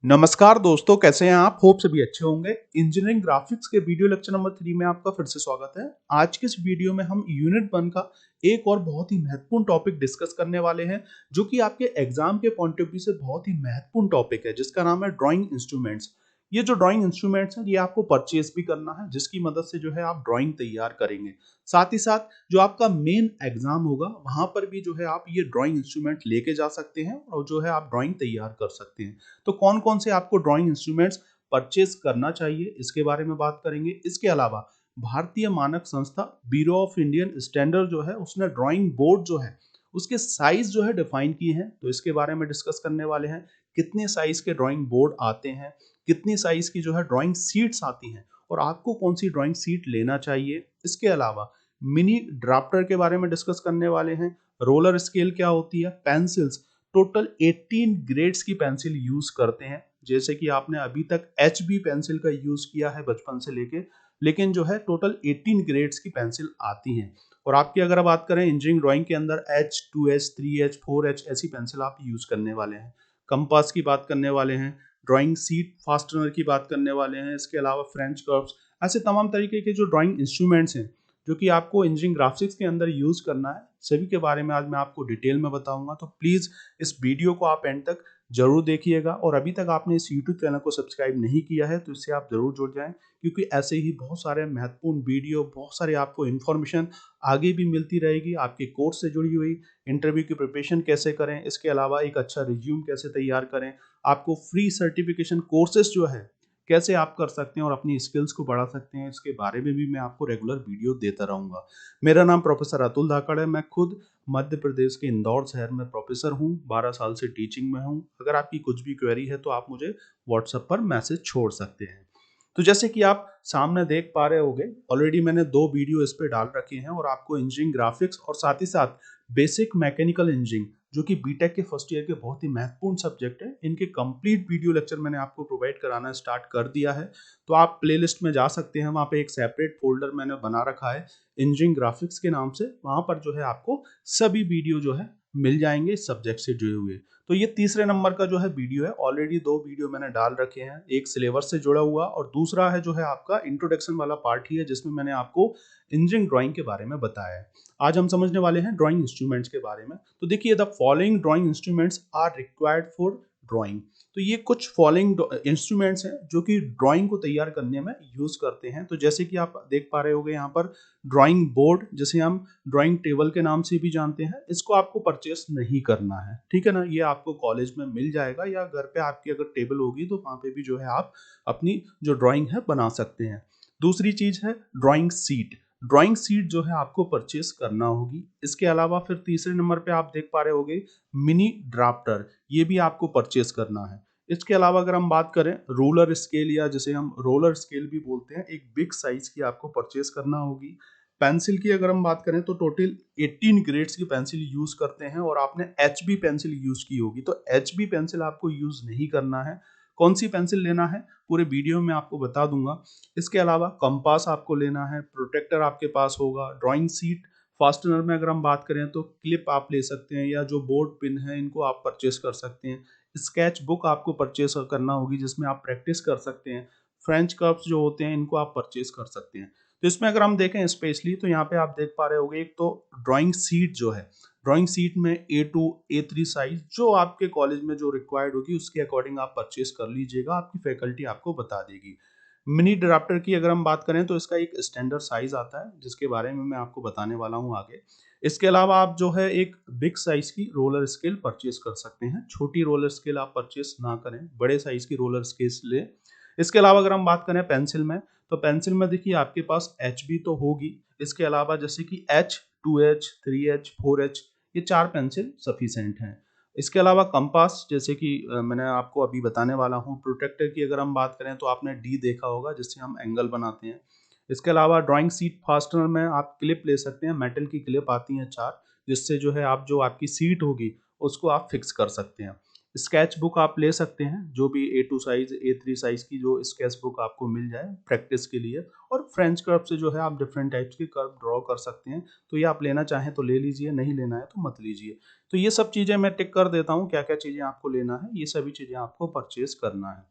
नमस्कार दोस्तों, कैसे हैं आप? होप सभी अच्छे होंगे। इंजीनियरिंग ग्राफिक्स के वीडियो लेक्चर नंबर 3 में आपका फिर से स्वागत है। आज के इस वीडियो में हम यूनिट 1 का एक और बहुत ही महत्वपूर्ण टॉपिक डिस्कस करने वाले हैं, जो कि आपके एग्जाम के पॉइंट ऑफ व्यू से बहुत ही महत्वपूर्ण टॉपिक है, जिसका नाम है ड्राइंग इंस्ट्रूमेंट्स। ये जो ड्राइंग इंस्ट्रूमेंट्स हैं, ये आपको परचेज भी करना है, जिसकी मदद से जो है आप ड्राइंग तैयार करेंगे। साथ ही साथ जो आपका मेन एग्जाम होगा, वहां पर भी जो है आप ये ड्राइंग इंस्ट्रूमेंट लेके जा सकते हैं और जो है आप ड्राइंग तैयार कर सकते हैं। तो कौन कौन से आपको ड्राइंग इंस्ट्रूमेंट्स परचेज करना चाहिए, इसके बारे में बात करेंगे। इसके अलावा भारतीय मानक संस्था ब्यूरो ऑफ इंडियन स्टैंडर्ड जो है, उसने ड्राइंग बोर्ड जो है उसके साइज जो है डिफाइन किए हैं, तो इसके बारे में डिस्कस करने वाले हैं। कितने साइज के ड्राइंग बोर्ड आते हैं, कितनी साइज की जो है ड्राइंग सीट्स आती हैं और आपको कौन सी ड्राइंग सीट लेना चाहिए। इसके अलावा मिनी ड्राफ्टर के बारे में डिस्कस करने वाले हैं। रोलर स्केल क्या होती है, पेंसिल्स, टोटल 18 ग्रेड्स की पेंसिल यूज करते हैं। जैसे कि आपने अभी तक HB पेंसिल का यूज किया है बचपन से लेके, लेकिन जो है टोटल 18 ग्रेड्स की पेंसिल आती हैं। और आपकी अगर बात करें इंजीनियरिंग ड्राइंग के अंदर H, 2H, 3H, 4H ऐसी पेंसिल आप यूज करने वाले हैं। कंपास की बात करने वाले हैं, ड्राइंग सीट फास्टनर की बात करने वाले हैं। इसके अलावा फ्रेंच कर्व्स, ऐसे तमाम तरीके के जो ड्राइंग इंस्ट्रूमेंट्स हैं जो कि आपको इंजीनियरिंग ग्राफिक्स के अंदर यूज करना है, सभी के बारे में आज मैं आपको डिटेल में बताऊंगा। तो प्लीज इस वीडियो को आप एंड तक जरूर देखिएगा और अभी तक आपने इस YouTube चैनल को सब्सक्राइब नहीं किया है तो इससे आप जरूर जुड़ जाएं, क्योंकि ऐसे ही बहुत सारे महत्वपूर्ण वीडियो, बहुत सारे आपको इन्फॉर्मेशन आगे भी मिलती रहेगी। आपके कोर्स से जुड़ी हुई, इंटरव्यू की प्रिपरेशन कैसे करें, इसके अलावा एक अच्छा रिज्यूम कैसे तैयार करें, आपको फ्री सर्टिफिकेशन कोर्सेज जो है कैसे आप कर सकते हैं और अपनी स्किल्स को बढ़ा सकते हैं, इसके बारे में भी मैं आपको रेगुलर वीडियो देता रहूंगा। मेरा नाम प्रोफेसर अतुल धाकड़ है। मैं खुद मध्य प्रदेश के इंदौर शहर में प्रोफेसर हूँ, 12 साल से टीचिंग में हूँ। अगर आपकी कुछ भी क्वेरी है तो आप मुझे व्हाट्सएप पर मैसेज छोड़ सकते हैं। तो जैसे कि आप सामने देख पा रहे होंगे, ऑलरेडी मैंने 2 वीडियो इस पे डाल रखे हैं और आपको इंजीनियरिंग ग्राफिक्स और साथ ही साथ बेसिक मैकेनिकल इंजीनियरिंग, जो कि बीटेक के फर्स्ट ईयर के बहुत ही महत्वपूर्ण सब्जेक्ट है, इनके कंप्लीट वीडियो लेक्चर मैंने आपको प्रोवाइड कराना स्टार्ट कर दिया है। तो आप प्लेलिस्ट में जा सकते हैं, वहाँ पे एक सेपरेट फोल्डर मैंने बना रखा है इंजीनियरिंग ग्राफिक्स के नाम से। वहाँ पर जो है आपको सभी वीडियो जो है मिल जाएंगे इस सब्जेक्ट से जुड़े हुए। तो ये तीसरे नंबर का जो है वीडियो है, ऑलरेडी 2 वीडियो मैंने डाल रखे हैं, एक सिलेबस से जुड़ा हुआ और दूसरा है जो है आपका इंट्रोडक्शन वाला पार्ट ही है, जिसमें मैंने आपको इंजीनियरिंग ड्राइंग के बारे में बताया है। आज हम समझने वाले हैं ड्राइंग इंस्ट्रूमेंट्स के बारे में। तो देखिए, the following drawing instruments are required for drawing. तो ये कुछ फॉलोइंग इंस्ट्रूमेंट्स हैं जो कि ड्राइंग को तैयार करने में यूज करते हैं। तो जैसे कि आप देख पा रहे होंगे यहाँ पर, ड्राइंग बोर्ड, जिसे हम ड्राइंग टेबल के नाम से भी जानते हैं, इसको आपको परचेस नहीं करना है, ठीक है ना। ये आपको कॉलेज में मिल जाएगा या घर पे आपकी अगर टेबल होगी तो वहाँ पे भी जो है आप अपनी जो ड्राइंग है बना सकते हैं। दूसरी चीज है ड्राइंग सीट। ड्राइंग सीट जो है आपको परचेस करना होगी। इसके अलावा फिर तीसरे नंबर पे आप देख पा रहे होंगे मिनी ड्राफ्टर, ये भी आपको परचेस करना है। इसके अलावा अगर हम बात करें रोलर स्केल, या जिसे हम रोलर स्केल भी बोलते हैं, एक बिग साइज की आपको परचेस करना होगी। पेंसिल की अगर हम बात करें तो टोटल 18 ग्रेड्स की पेंसिल यूज करते हैं और आपने HB पेंसिल यूज की होगी, तो HB पेंसिल आपको यूज नहीं करना है। कौन सी पेंसिल लेना है पूरे वीडियो में आपको बता दूंगा। इसके अलावा कंपास आपको लेना है, प्रोटेक्टर आपके पास होगा, ड्राइंग सीट, फास्टनर में अगर हम बात करें तो क्लिप आप ले सकते हैं या जो बोर्ड पिन है इनको आप परचेस कर सकते हैं। स्केच बुक आपको परचेस करना होगी जिसमें आप प्रैक्टिस कर सकते हैं। फ्रेंच कर्व्स जो होते हैं इनको आप परचेस कर सकते हैं। तो इसमें अगर हम देखें स्पेशली, तो यहाँ पे आप देख पा रहे होंगे, एक तो ड्राइंग सीट जो है, ड्राइंग सीट में A2, A3 साइज जो आपके कॉलेज में जो रिक्वायर्ड होगी उसके अकॉर्डिंग आप परचेस कर लीजिएगा, आपकी फैकल्टी आपको बता देगी। मिनी ड्राफ्टर की अगर हम बात करें तो इसका एक स्टैंडर्ड साइज आता है, जिसके बारे में मैं आपको बताने वाला हूँ आगे। इसके अलावा आप जो है एक बिग साइज की रोलर स्केल परचेस कर सकते हैं। छोटी रोलर स्केल आप परचेस ना करें, बड़े साइज की रोलर स्केल ले। इसके अलावा अगर हम बात करें पेंसिल में, तो पेंसिल में देखिए आपके पास HB तो होगी, इसके अलावा जैसे कि H, 2H, 3H, 4H, ये 4 पेंसिल सफिशिएंट हैं। इसके अलावा कंपास, जैसे कि मैंने आपको अभी बताने वाला हूँ। प्रोटेक्टर की अगर हम बात करें तो आपने D देखा होगा, जिससे हम एंगल बनाते हैं। इसके अलावा ड्राइंग सीट फास्टनर में आप क्लिप ले सकते हैं, मेटल की क्लिप आती हैं 4, जिससे जो है आप जो आपकी सीट होगी उसको आप फिक्स कर सकते हैं। स्केच बुक आप ले सकते हैं, जो भी A2 साइज A3 साइज की जो स्केच बुक आपको मिल जाए प्रैक्टिस के लिए। और फ्रेंच कर्व से जो है आप डिफरेंट टाइप्स के कर्व ड्रॉ कर सकते हैं। तो ये आप लेना चाहें तो ले लीजिए, नहीं लेना है तो मत लीजिए। तो ये सब चीज़ें मैं टिक कर देता हूँ, क्या क्या चीज़ें आपको लेना है, ये सभी चीज़ें आपको परचेज करना है।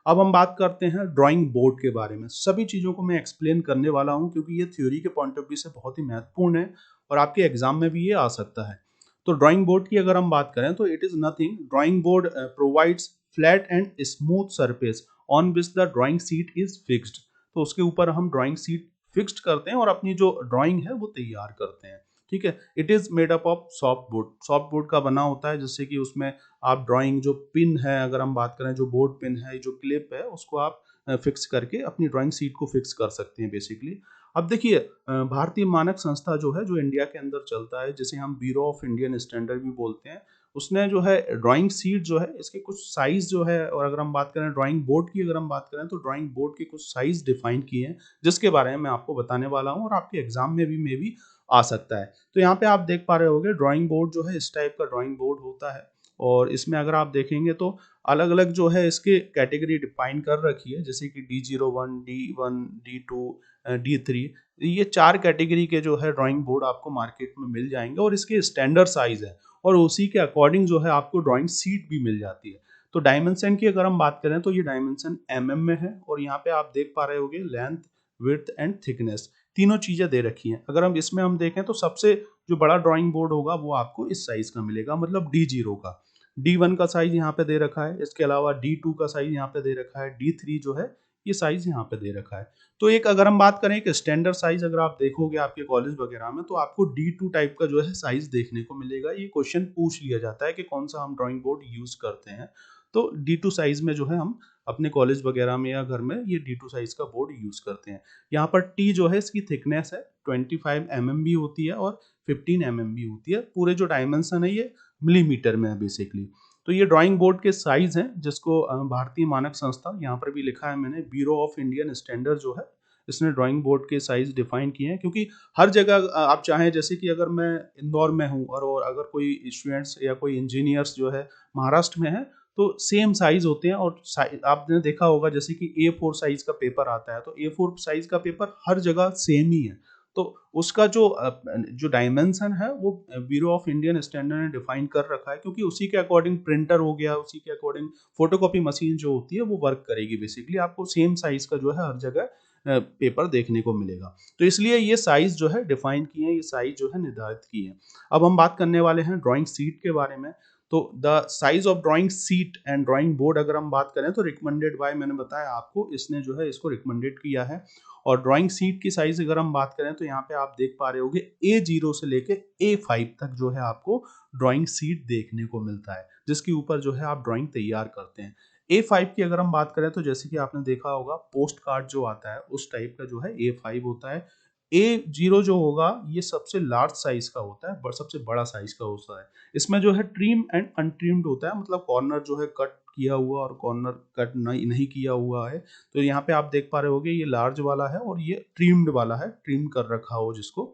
अब हम बात करते हैं ड्राइंग बोर्ड के बारे में। सभी चीज़ों को मैं एक्सप्लेन करने वाला हूँ क्योंकि ये थ्योरी के पॉइंट ऑफ व्यू से बहुत ही महत्वपूर्ण है और आपके एग्जाम में भी ये आ सकता है। तो ड्राइंग बोर्ड की अगर हम बात करें तो it is nothing, drawing board provides flat and smooth surface on which the drawing sheet is fixed. तो उसके ऊपर हम ड्राइंग सीट फिक्स्ड करते हैं और अपनी जो ड्राइंग है वो तैयार करते हैं। ठीक है, it is made up of soft board. Soft board का बना होता है जिससे कि उसमें आप ड्राइंग जो पिन है, अगर हम बात करें जो बोर्ड पिन है, जो क्लिप है, उसको आप फिक्स करके अपनी ड्राइंग सीट को फिक्स कर सकते हैं बेसिकली। अब देखिए, भारतीय मानक संस्था जो है, जो इंडिया के अंदर चलता है, जिसे हम ब्यूरो ऑफ इंडियन स्टैंडर्ड भी बोलते हैं, उसने जो है ड्राइंग सीट जो है इसके कुछ साइज जो है, और अगर हम बात करें ड्राइंग बोर्ड की, अगर हम बात करें तो ड्राइंग बोर्ड के कुछ साइज डिफाइन किए हैं जिसके बारे में मैं आपको बताने वाला हूं और आपके एग्जाम में भी आ सकता है। तो यहाँ पे आप देख पा रहे होंगे ड्राइंग बोर्ड जो है इस टाइप का ड्राइंग बोर्ड होता है। और इसमें अगर आप देखेंगे तो अलग अलग जो है इसके कैटेगरी डिफाइन कर रखी है, जैसे कि D01, D1, D2, D3। ये 4 कैटेगरी के जो है ड्राइंग बोर्ड आपको मार्केट में मिल जाएंगे और इसके स्टैंडर्ड साइज है और उसी के अकॉर्डिंग जो है आपको ड्राइंग सीट भी मिल जाती है। तो डायमेंशन की अगर हम बात करें तो ये डायमेंशन mm में है और यहाँ पे आप देख पा रहे होंगे लेंथ, विड्थ एंड थिकनेस, तीनों चीजें दे रखी हैं। अगर हम इसमें हम देखें तो सबसे जो बड़ा ड्राइंग बोर्ड होगा वो आपको इस साइज का मिलेगा, मतलब D0 का। D1 का साइज यहाँ पे दे रखा है, इसके अलावा D2 का साइज यहाँ पे दे रखा है, D3 जो है ये साइज यहाँ पे दे रखा है। तो एक अगर हम बात करें एक स्टैंडर्ड साइज, अगर आप देखोगे आपके कॉलेज वगैरह में तो आपको D2 टाइप का जो है साइज देखने को मिलेगा। ये क्वेश्चन पूछ लिया जाता है कि कौन सा हम ड्राइंग बोर्ड यूज करते हैं, तो D2 साइज में जो है हम अपने कॉलेज वगैरह में या घर में ये D2 साइज का बोर्ड यूज करते हैं। यहाँ पर T जो है इसकी थिकनेस है 25 mm भी होती है और 15 mm भी होती है। पूरे जो डायमेंशन है ये मिलीमीटर में है बेसिकली। तो ये ड्राइंग बोर्ड के साइज हैं जिसको भारतीय मानक संस्था, यहाँ पर भी लिखा है मैंने, ब्यूरो ऑफ इंडियन स्टैंडर्ड जो है इसने ड्राइंग बोर्ड के साइज डिफाइन किए हैं। क्योंकि हर जगह आप चाहें, जैसे कि अगर मैं इंदौर में हूँ और अगर कोई स्टूडेंट्स या कोई इंजीनियर्स जो है महाराष्ट्र में है तो सेम साइज होते हैं। और आपने देखा होगा जैसे कि A4 साइज का पेपर आता है तो A4 साइज का पेपर हर जगह सेम ही है। तो उसका जो डायमेंशन है वो ब्यूरो ऑफ इंडियन स्टैंडर्ड ने डिफाइन कर रखा है, क्योंकि उसी के अकॉर्डिंग प्रिंटर हो गया, उसी के अकॉर्डिंग फोटोकॉपी मशीन जो होती है वो वर्क करेगी। बेसिकली आपको सेम साइज का जो है हर जगह पेपर देखने को मिलेगा। तो इसलिए ये साइज जो है डिफाइन किए हैं, ये साइज जो है निर्धारित किए हैं। अब हम बात करने वाले हैं ड्राइंग सीट के बारे में। तो the size of drawing sheet and drawing board अगर हम बात करें तो रिकमेंडेड बाय, मैंने बताया आपको, इसने जो है इसको रिकमेंडेड किया है। और ड्राइंग सीट की साइज अगर हम बात करें तो यहाँ पे आप देख पा रहे होंगे A0 से लेके A5 तक जो है आपको ड्राइंग सीट देखने को मिलता है, जिसके ऊपर जो है आप ड्राइंग तैयार करते हैं। A5 की अगर हम बात करें तो जैसे कि आपने देखा होगा पोस्ट कार्ड जो आता है उस टाइप का जो है A5 होता है। A0 जो होगा ये सबसे लार्ज साइज का होता है, सबसे बड़ा साइज का होता है। इसमें जो है ट्रिम एंड अनट्रिम्ड होता है, मतलब कॉर्नर जो है कट किया हुआ और कॉर्नर कट नहीं किया हुआ है। तो यहाँ पे आप देख पा रहे होगे ये लार्ज वाला है और ये ट्रिम्ड वाला है, ट्रिम कर रखा हो जिसको।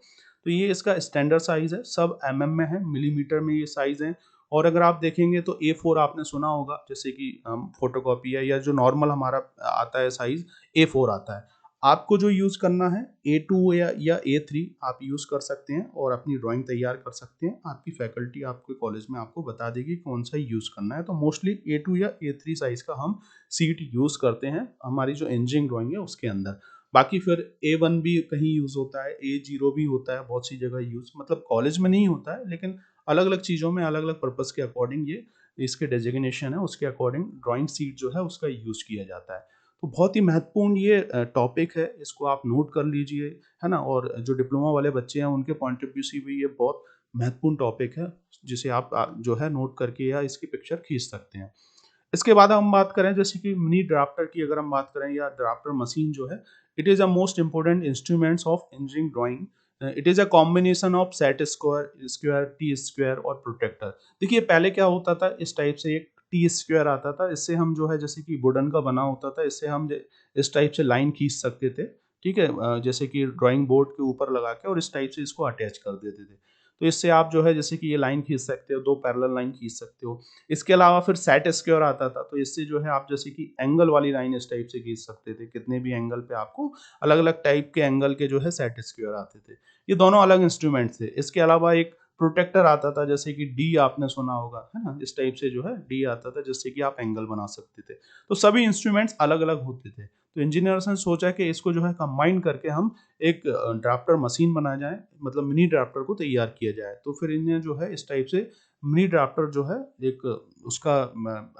तो ये इसका स्टैंडर्ड साइज है, सब mm में है, मिलीमीटर में ये साइज है। और अगर आप देखेंगे तो A4 आपने सुना होगा, जैसे कि हम फोटोकॉपी है या जो नॉर्मल हमारा आता है साइज A4 आता है। आपको जो यूज करना है A2 या A3 आप यूज कर सकते हैं और अपनी ड्राइंग तैयार कर सकते हैं। आपकी फैकल्टी आपके कॉलेज में आपको बता देगी कौन सा यूज करना है। तो मोस्टली A2 या A3 साइज का हम सीट यूज करते हैं हमारी जो इंजीनियरिंग ड्राइंग है उसके अंदर। बाकी फिर A1 भी कहीं यूज होता है, A0 भी होता है बहुत सी जगह यूज, मतलब कॉलेज में नहीं होता है लेकिन अलग अलग चीज़ों में अलग अलग पर्पज़ के अकॉर्डिंग ये इसके डेजिग्नेशन है, उसके अकॉर्डिंग ड्राइंग सीट जो है उसका यूज किया जाता है। तो बहुत ही महत्वपूर्ण ये टॉपिक है, इसको आप नोट कर लीजिए, है ना। और जो डिप्लोमा वाले बच्चे हैं उनके पॉइंट ऑफ व्यू से भी ये बहुत महत्वपूर्ण टॉपिक है, जिसे आप जो है नोट करके या इसकी पिक्चर खींच सकते हैं। इसके बाद हम बात करें जैसे कि मिनी ड्राफ्टर की, अगर हम बात करें या ड्राफ्टर मशीन जो है, it is a most important instruments of engineering drawing. It is a combination of set square, square, T square और प्रोटेक्टर। देखिए पहले क्या होता था, इस टाइप से एक टी स्क्वायर आता था, इससे हम जो है जैसे कि वुडन का बना होता था, इससे हम इस टाइप से लाइन खींच सकते थे। ठीक है, जैसे कि ड्राइंग बोर्ड के ऊपर लगा के और इस टाइप से इसको अटैच कर देते थे। तो इससे आप जो है जैसे कि ये लाइन खींच सकते हो, 2 पैरेलल लाइन खींच सकते हो। इसके अलावा फिर सेट स्क्वायर आता था, तो इससे जो है आप जैसे कि एंगल वाली लाइन इस टाइप से खींच सकते थे। कितने भी एंगल पे आपको अलग-अलग टाइप के एंगल के जो है सेट स्क्वायर आते थे। ये दोनों अलग इंस्ट्रूमेंट्स थे। इसके अलावा एक प्रोटेक्टर आता था, जैसे कि डी आपने सुना होगा, है ना? इस टाइप से जो है डी आता था, जिससे कि आप एंगल बना सकते थे। तो सभी इंस्ट्रूमेंट्स अलग-अलग होते थे। तो इंजीनियर्स ने सोचा कि इसको जो है कंबाइन करके हम एक ड्राफ्टर मशीन बनाया जाए, मतलब मिनी ड्राफ्टर को तैयार किया जाए। तो फिर इन्हें जो है इस टाइप से मिनी ड्राफ्टर जो है एक उसका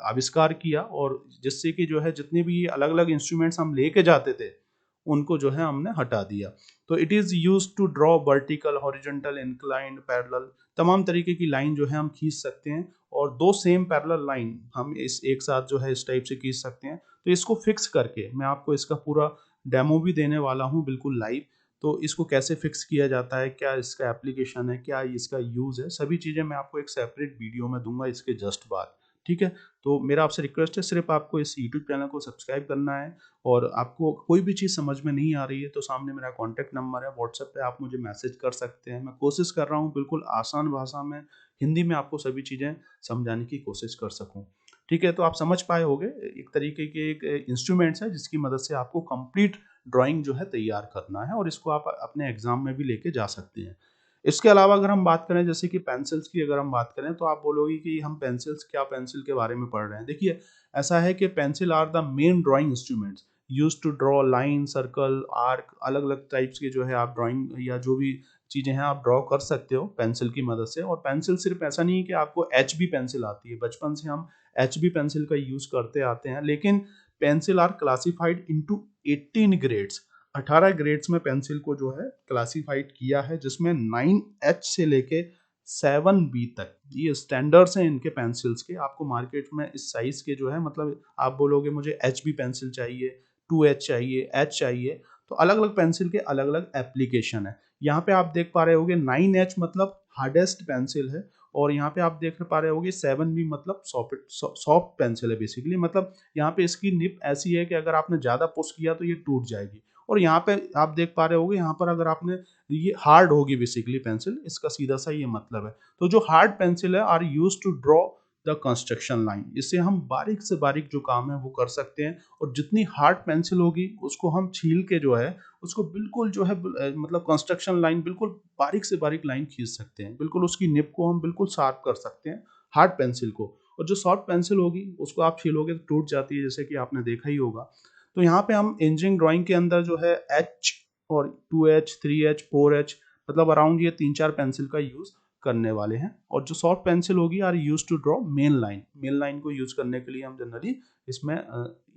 आविष्कार किया, और जिससे कि जो है जितने भी अलग-अलग इंस्ट्रूमेंट्स हम लेके जाते थे, उनको जो है हमने हटा दिया। तो it is used to draw vertical, horizontal, inclined, parallel, तमाम तरीके की लाइन जो है हम खींच सकते हैं, और 2 सेम पैरेलल लाइन हम इस एक साथ जो है इस टाइप से खींच सकते हैं। तो इसको फिक्स करके मैं आपको इसका पूरा डेमो भी देने वाला हूँ बिल्कुल लाइव। तो इसको कैसे फिक्स किया जाता है, क्या इसका एप्लीकेशन है, क्या इसका यूज़ है, सभी चीज़ें मैं आपको एक सेपरेट वीडियो में दूँगा इसके जस्ट बाद, ठीक है? तो मेरा आपसे रिक्वेस्ट है, सिर्फ़ आपको इस यूट्यूब चैनल को सब्सक्राइब करना है, और आपको कोई भी चीज़ समझ में नहीं आ रही है तो सामने मेरा कॉन्टैक्ट नंबर है, व्हाट्सएप पे आप मुझे मैसेज कर सकते हैं। मैं कोशिश कर रहा हूँ बिल्कुल आसान भाषा में, हिंदी में आपको सभी चीज़ें समझाने की कोशिश कर सकूँ। ठीक है? तो आप समझ पाए होंगे, एक तरीके के एक इंस्ट्रूमेंट्स है जिसकी मदद से आपको कंप्लीट ड्राइंग जो है तैयार करना है, और इसको आप अपने एग्जाम में भी लेके जा सकते हैं। इसके अलावा अगर हम बात करें जैसे कि पेंसिल्स की, अगर हम बात करें तो आप बोलोगे कि हम पेंसिल्स, क्या पेंसिल के बारे में पढ़ रहे हैं। देखिए, ऐसा है कि pencil are the main drawing instruments used to draw line, circle, arc, अलग अलग टाइप्स के जो है आप ड्राइंग या जो भी चीज़ें हैं आप ड्रॉ कर सकते हो पेंसिल की मदद से। और पेंसिल सिर्फ ऐसा नहीं है कि आपको एच बी पेंसिल आती है, बचपन से हम एच बी पेंसिल का यूज़ करते आते हैं, लेकिन pencil are classified into 18 grades. 18 grades में पेंसिल को जो है क्लासिफाइड किया है, जिसमें 9H से लेके 7B तक ये स्टैंडर्ड्स हैं इनके पेंसिल्स के। आपको मार्केट में इस साइज के जो है, मतलब आप बोलोगे मुझे HB पेंसिल चाहिए, 2H चाहिए, H चाहिए, तो अलग अलग पेंसिल के अलग अलग एप्लीकेशन है। यहाँ पे आप देख पा रहे होगे 9H मतलब हार्डेस्ट पेंसिल है, और यहाँ पे आप देख पा रहे होगे 7B मतलब सॉफ्ट पेंसिल है बेसिकली। मतलब यहाँ पे इसकी निप ऐसी है कि अगर आपने ज़्यादा पुश किया तो ये टूट जाएगी। और यहाँ पे आप देख पा रहे होगे, यहाँ पर अगर आपने, ये हार्ड होगी बेसिकली पेंसिल, इसका सीधा सा ये मतलब है। तो जो हार्ड पेंसिल है are use to draw the construction line, इससे हम बारीक से बारीक जो काम है वो कर सकते हैं। और जितनी हार्ड पेंसिल होगी उसको हम छील के जो है उसको बिल्कुल जो है मतलब कंस्ट्रक्शन लाइन, बिल्कुल बारीक से बारीक लाइन खींच सकते हैं, बिल्कुल उसकी निब को हम बिल्कुल शार्प कर सकते हैं हार्ड पेंसिल को। और जो सॉफ्ट पेंसिल होगी उसको आप छीलोगे तो टूट जाती है, जैसे कि आपने देखा ही होगा। तो यहाँ पे हम इंजीनियरिंग ड्राइंग के अंदर जो है एच और 2H, 3H, 4H, मतलब अराउंड ये 3-4 पेंसिल का यूज करने वाले हैं। और जो सॉफ्ट पेंसिल होगी are use to draw main line. Main line को यूज करने के लिए हम जनरली इसमें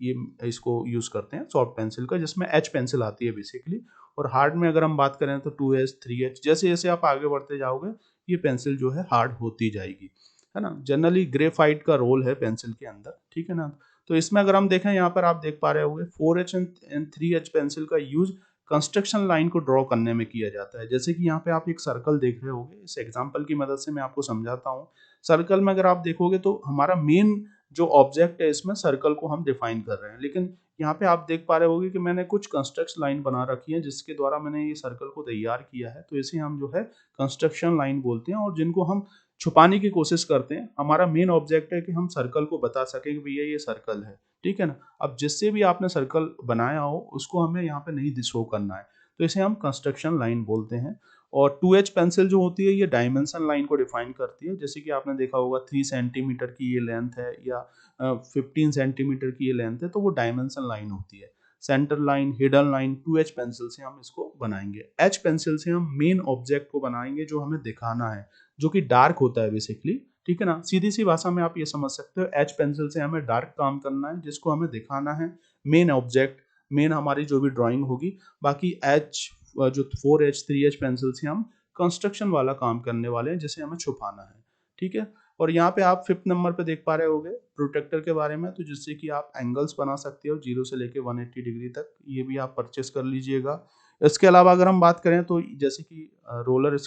ये इसको यूज करते हैं सॉफ्ट पेंसिल का, जिसमें एच पेंसिल आती है बेसिकली। और हार्ड में अगर हम बात करें तो 2H, 3H, जैसे जैसे आप आगे बढ़ते जाओगे ये पेंसिल जो है हार्ड होती जाएगी, है ना। जनरली ग्रेफाइट का रोल है पेंसिल के अंदर, ठीक है ना। तो इसमें अगर हम देखें, यहाँ पर आप देख पा रहे होंगे 4H एंड 3H पेंसिल का यूज कंस्ट्रक्शन लाइन को ड्रॉ करने में किया जाता है। जैसे कि यहाँ पे आप एक सर्कल देख रहे होंगे, इस एग्जांपल की मदद से मैं आपको समझाता हूँ। सर्कल में अगर आप देखोगे तो हमारा मेन जो ऑब्जेक्ट है इसमें सर्कल को हम डिफाइन कर रहे हैं, लेकिन यहाँ पे आप देख पा रहे होगे कि मैंने कुछ कंस्ट्रक्शन लाइन बना रखी है जिसके द्वारा मैंने ये सर्कल को तैयार किया है। तो इसे हम जो है कंस्ट्रक्शन लाइन बोलते हैं, और जिनको हम छुपाने की कोशिश करते हैं। हमारा मेन ऑब्जेक्ट है कि हम सर्कल को बता सकें कि भैया ये सर्कल है, ठीक है ना। अब जिससे भी आपने सर्कल बनाया हो उसको हमें यहाँ पे नहीं शो करना है, तो इसे हम कंस्ट्रक्शन लाइन बोलते हैं। और 2H पेंसिल जो होती है ये डायमेंशन लाइन को डिफाइन करती है। जैसे कि आपने देखा होगा 3 सेंटीमीटर की ये लेंथ है, या 15 सेंटीमीटर की ये लेंथ है, तो वो डायमेंशन लाइन होती है। Centre line, hidden line 2H pencil से हम इसको बनाएंगे। H पेंसिल से हम मेन ऑब्जेक्ट को बनाएंगे जो हमें दिखाना है, जो कि डार्क होता है बेसिकली, ठीक है ना। सीधी सी भाषा में आप ये समझ सकते हो, एच पेंसिल से हमें डार्क काम करना है जिसको हमें दिखाना है मेन ऑब्जेक्ट, मेन हमारी जो भी ड्राइंग होगी। बाकी एच जो 4H, 3H पेंसिल से हम कंस्ट्रक्शन वाला काम करने वाले हैं जिसे हमें छुपाना है, ठीक है। और यहाँ पे आप 5th नंबर पे देख पा रहे होगे प्रोटेक्टर के बारे में, तो जिससे कि आप एंगल्स बना सकते हो 0 से लेके 180 डिग्री तक, ये भी आप परचेस कर लीजिएगा। इसके अलावा अगर हम बात करें तो जैसे कि रूलर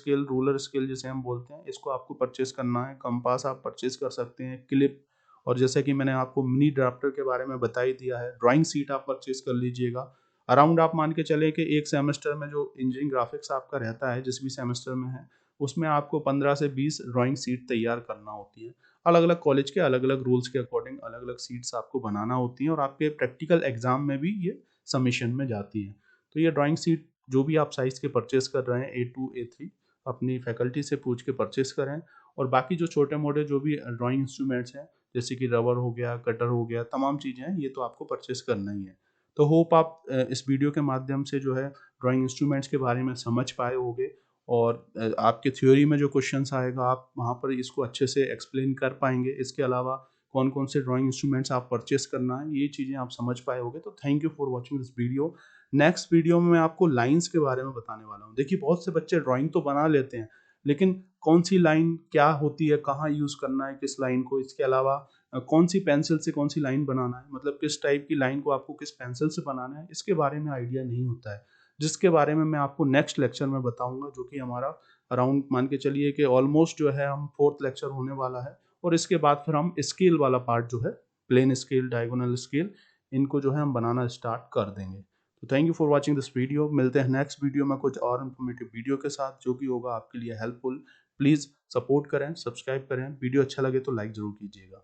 स्केल जिसे हम बोलते हैं, इसको आपको परचेस करना है। कंपास आप परचेस कर सकते हैं, क्लिप, और जैसे कि मैंने आपको मिनी ड्राफ्टर के बारे में बता ही दिया है। ड्राइंग सीट आप परचेस कर लीजिएगा। अराउंड आप मान के चले कि एक सेमेस्टर में जो इंजीनियरिंग ग्राफिक्स आपका रहता है जिस भी सेमेस्टर में है, उसमें आपको 15 से 20 ड्राइंग शीट तैयार करना होती है। अलग अलग कॉलेज के अलग अलग रूल्स के अकॉर्डिंग अलग अलग शीट्स आपको बनाना होती हैं और आपके प्रैक्टिकल एग्जाम में भी ये सबमिशन में जाती है। तो ये ड्राइंग शीट जो भी आप साइज़ के परचेस कर रहे हैं A2 A3 अपनी फैकल्टी से पूछ के परचेस करें। और बाकी जो छोटे मोटे जो भी ड्राइंग इंस्ट्रूमेंट्स हैं जैसे कि रबर हो गया, कटर हो गया, तमाम चीज़ें हैं, ये तो आपको परचेस करना ही है। तो होप आप इस वीडियो के माध्यम से जो है ड्राइंग इंस्ट्रूमेंट्स के बारे में समझ पाए होंगे और आपके थ्योरी में जो क्वेश्चंस आएगा आप वहाँ पर इसको अच्छे से एक्सप्लेन कर पाएंगे। इसके अलावा कौन कौन से ड्राइंग इंस्ट्रूमेंट्स आप परचेस करना है ये चीज़ें आप समझ पाए होंगे। तो thank you for watching this video. Next video में मैं आपको लाइन्स के बारे में बताने वाला हूँ। देखिए बहुत से बच्चे ड्राइंग तो बना लेते हैं लेकिन कौन सी लाइन क्या होती है, कहाँ यूज़ करना है किस लाइन को, इसके अलावा कौन सी पेंसिल से कौन सी लाइन बनाना है, मतलब किस टाइप की लाइन को आपको किस पेंसिल से बनाना है, इसके बारे में आइडिया नहीं होता है, जिसके बारे में मैं आपको नेक्स्ट लेक्चर में बताऊंगा, जो कि हमारा अराउंड मान के चलिए कि ऑलमोस्ट जो है हम 4th लेक्चर होने वाला है। और इसके बाद फिर हम स्केल वाला पार्ट जो है प्लेन स्केल, डायगोनल स्केल, इनको जो है हम बनाना स्टार्ट कर देंगे। तो thank you for watching this video. मिलते हैं नेक्स्ट वीडियो में कुछ और इन्फॉर्मेटिव वीडियो के साथ जो कि होगा आपके लिए हेल्पफुल। प्लीज़ सपोर्ट करें, सब्सक्राइब करें, वीडियो अच्छा लगे तो लाइक ज़रूर कीजिएगा।